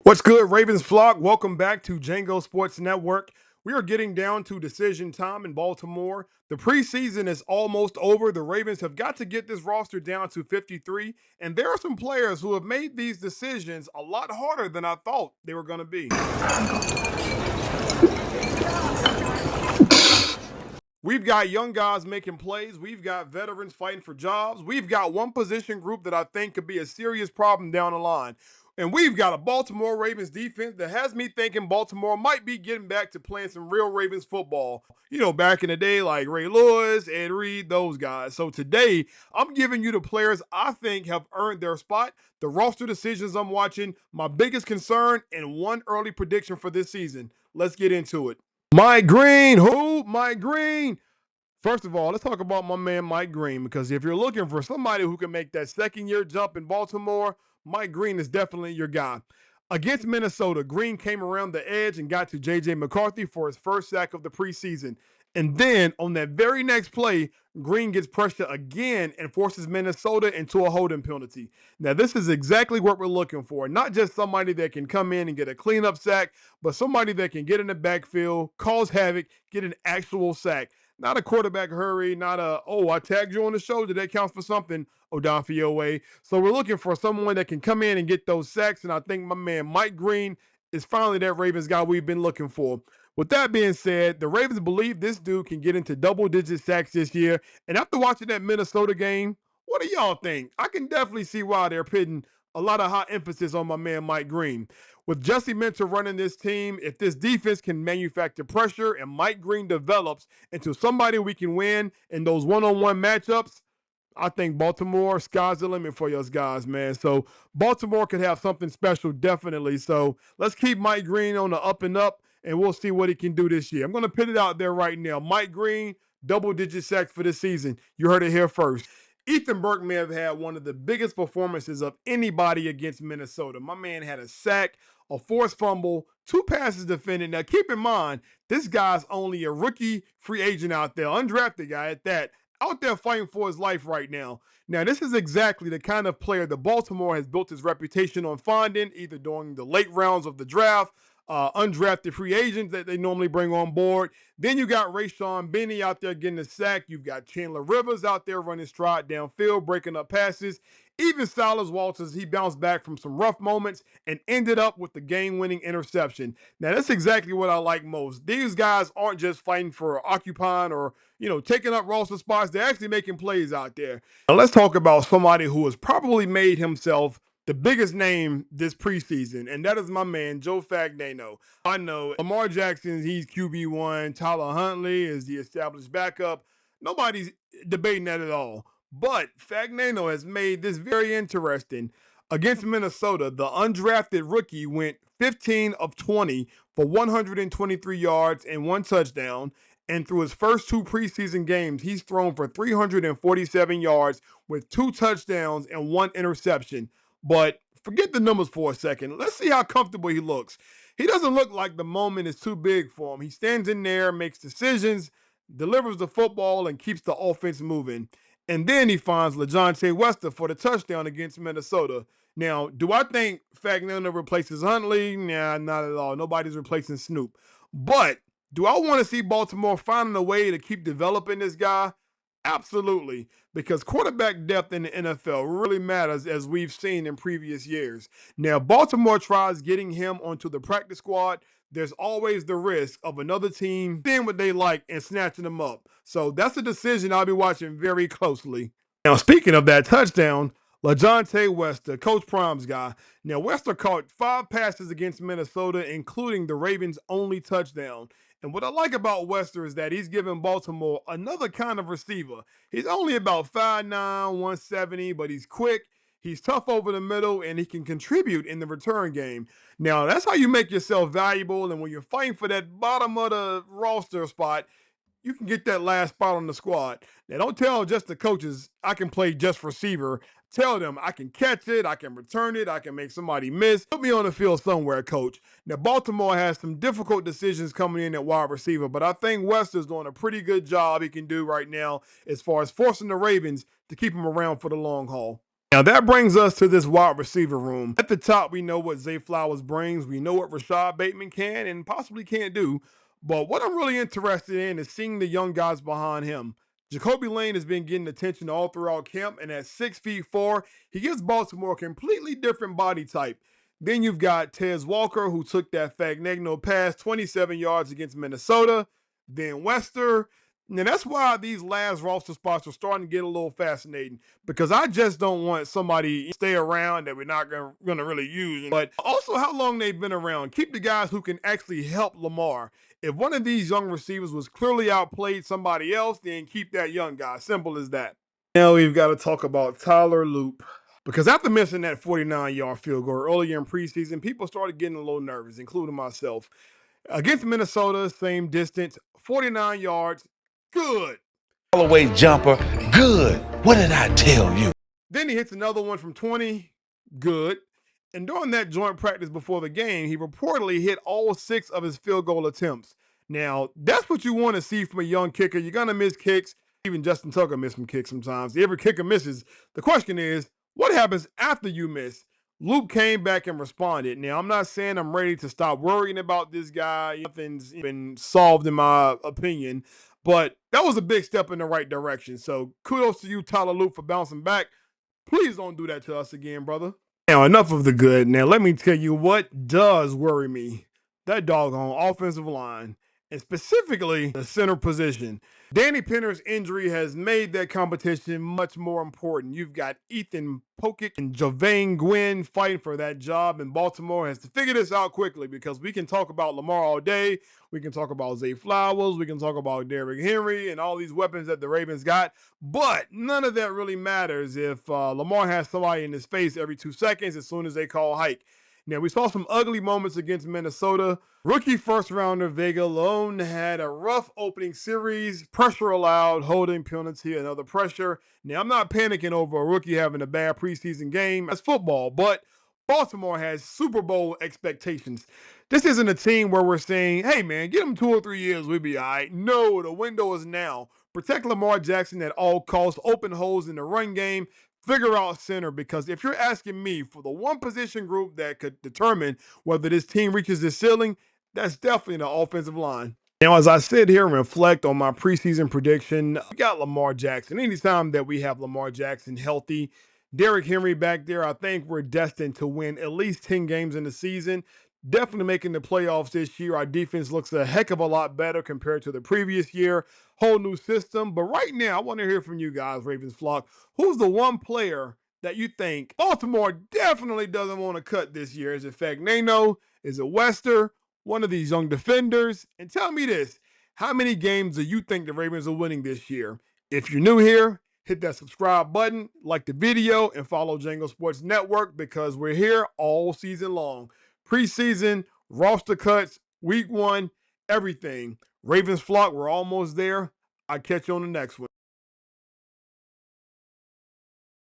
What's good, Ravens flock? Welcome back to Django Sports Network. We are getting down to decision time in Baltimore. The preseason is almost over. The Ravens have got to get this roster down to 53, and there are some players who have made these decisions a lot harder than I thought they were going to be. We've got young guys making plays. We've got veterans fighting for jobs. We've got one position group that I think could be a serious problem down the line. And we've got a Baltimore Ravens defense that has me thinking Baltimore might be getting back to playing some real Ravens football. You know, back in the day, like Ray Lewis, Ed Reed, those guys. So today, I'm giving you the players I think have earned their spot, the roster decisions I'm watching, my biggest concern, and one early prediction for this season. Let's get into it. Mike Green, who? Mike Green. First of all, let's talk about my man Mike Green, because if you're looking for somebody who can make that second year jump in Baltimore, Mike Green is definitely your guy. Against Minnesota, Green came around the edge and got to J.J. McCarthy for his first sack of the preseason. And then on that very next play, Green gets pressure again and forces Minnesota into a holding penalty. Now, this is exactly what we're looking for. Not just somebody that can come in and get a cleanup sack, but somebody that can get in the backfield, cause havoc, get an actual sack. Not a quarterback hurry, not a, oh, I tagged you on the shoulder, that counts for something, Odafe. So we're looking for someone that can come in and get those sacks, and I think my man Mike Green is finally that Ravens guy we've been looking for. With that being said, the Ravens believe this dude can get into double-digit sacks this year, and after watching that Minnesota game, what do y'all think? I can definitely see why they're putting a lot of high emphasis on my man Mike Green. With Jesse Minter running this team, if this defense can manufacture pressure and Mike Green develops into somebody we can win in those one-on-one matchups, I think Baltimore, sky's the limit for us guys, man. So Baltimore could have something special, definitely. So let's keep Mike Green on the up and up, and we'll see what he can do this year. I'm going to put it out there right now. Mike Green, double-digit sacks for this season. You heard it here first. Ethan Burke may have had one of the biggest performances of anybody against Minnesota. My man had a sack, a forced fumble, two passes defended. Now, keep in mind, this guy's only a rookie free agent out there, undrafted guy at that, out there fighting for his life right now. Now, this is exactly the kind of player that Baltimore has built his reputation on finding, either during the late rounds of the draft, undrafted free agents that they normally bring on board. Then you got Rayshon Benny out there getting a sack. You've got Chandler Rivers out there running stride downfield, breaking up passes. Even Silas Walters, he bounced back from some rough moments and ended up with the game-winning interception. Now, that's exactly what I like most. These guys aren't just fighting for occupying or, taking up roster spots. They're actually making plays out there. Now, let's talk about somebody who has probably made himself the biggest name this preseason, and that is my man, Joe Fagnano. I know Lamar Jackson, he's QB1. Tyler Huntley is the established backup. Nobody's debating that at all. But Fagnano has made this very interesting. Against Minnesota, the undrafted rookie went 15 of 20 for 123 yards and one touchdown. And through his first two preseason games, he's thrown for 347 yards with two touchdowns and one interception. But forget the numbers for a second. Let's see how comfortable he looks. He doesn't look like the moment is too big for him. He stands in there, makes decisions, delivers the football, and keeps the offense moving. And then he finds LaJohntay Wester for the touchdown against Minnesota. Now, do I think Fagnano replaces Huntley? Nah, not at all. Nobody's replacing Snoop. But do I want to see Baltimore finding a way to keep developing this guy? Absolutely, because quarterback depth in the NFL really matters, as we've seen in previous years. Now, Baltimore tries getting him onto the practice squad. There's always the risk of another team seeing what they like and snatching them up. So that's a decision I'll be watching very closely. Now, speaking of that touchdown, LaJohntay Wester, Coach Prom's guy. Now, Wester caught 5 passes against Minnesota, including the Ravens' only touchdown. And what I like about Wester is that he's giving Baltimore another kind of receiver. He's only about 5'9", 170, but he's quick, he's tough over the middle, and he can contribute in the return game. Now, that's how you make yourself valuable, and when you're fighting for that bottom of the roster spot, you can get that last spot on the squad. Now, don't tell just the coaches, I can play just receiver. Tell them I can catch it, I can return it, I can make somebody miss. Put me on the field somewhere, coach. Now, Baltimore has some difficult decisions coming in at wide receiver, but I think Wester's doing a pretty good job he can do right now as far as forcing the Ravens to keep him around for the long haul. Now that brings us to this wide receiver room. At the top, we know what Zay Flowers brings. We know what Rashad Bateman can and possibly can't do. But what I'm really interested in is seeing the young guys behind him. Jacoby Lane has been getting attention all throughout camp, and at 6'4", he gives Baltimore a completely different body type. Then you've got Tez Walker, who took that Fagnagno pass 27 yards against Minnesota. Then Wester. Now that's why these last roster spots are starting to get a little fascinating, because I just don't want somebody to stay around that we're not gonna really use. But also how long they've been around. Keep the guys who can actually help Lamar. If one of these young receivers was clearly outplayed somebody else, then keep that young guy. Simple as that. Now we've got to talk about Tyler Loop. Because after missing that 49-yard field goal earlier in preseason, people started getting a little nervous, including myself. Against Minnesota, same distance, 49 yards, good. Holloway jumper, good. What did I tell you? Then he hits another one from 20, good. And during that joint practice before the game, he reportedly hit all 6 of his field goal attempts. Now, that's what you want to see from a young kicker. You're going to miss kicks. Even Justin Tucker missed some kicks sometimes. Every kicker misses. The question is, what happens after you miss? Luke came back and responded. Now, I'm not saying I'm ready to stop worrying about this guy. Nothing's been solved in my opinion. But that was a big step in the right direction. So kudos to you, Tyler Luke, for bouncing back. Please don't do that to us again, brother. Now, enough of the good. Now, let me tell you what does worry me. That doggone offensive line, and specifically the center position. Danny Penner's injury has made that competition much more important. You've got Ethan Pokic and Javane Gwynn fighting for that job, and Baltimore has to figure this out quickly, because we can talk about Lamar all day. We can talk about Zay Flowers. We can talk about Derrick Henry and all these weapons that the Ravens got. But none of that really matters if Lamar has somebody in his face every 2 seconds as soon as they call hike. Now, we saw some ugly moments against Minnesota. Rookie first-rounder Vega Lone had a rough opening series. Pressure allowed, holding penalty, another pressure. Now, I'm not panicking over a rookie having a bad preseason game. That's football, but Baltimore has Super Bowl expectations. This isn't a team where we're saying, hey, man, get them 2 or 3 years, we'll be all right. No, the window is now. Protect Lamar Jackson at all costs. Open holes in the run game. Figure out center, because if you're asking me for the one position group that could determine whether this team reaches the ceiling, that's definitely the offensive line. Now, as I sit here and reflect on my preseason prediction, we got Lamar Jackson. Anytime that we have Lamar Jackson healthy, Derrick Henry back there, I think we're destined to win at least 10 games in the season. Definitely making the playoffs this year. Our defense looks a heck of a lot better compared to the previous year. Whole new system. But right now, I want to hear from you guys, Ravens flock. Who's the one player that you think Baltimore definitely doesn't want to cut this year? Is it Fagnano? Is it Wester? One of these young defenders? And tell me this, how many games do you think the Ravens are winning this year? If you're new here, hit that subscribe button, like the video, and follow Django Sports Network, because we're here all season long. Preseason, roster cuts, week 1, everything. Ravens flock, we're almost there. I'll catch you on the next one.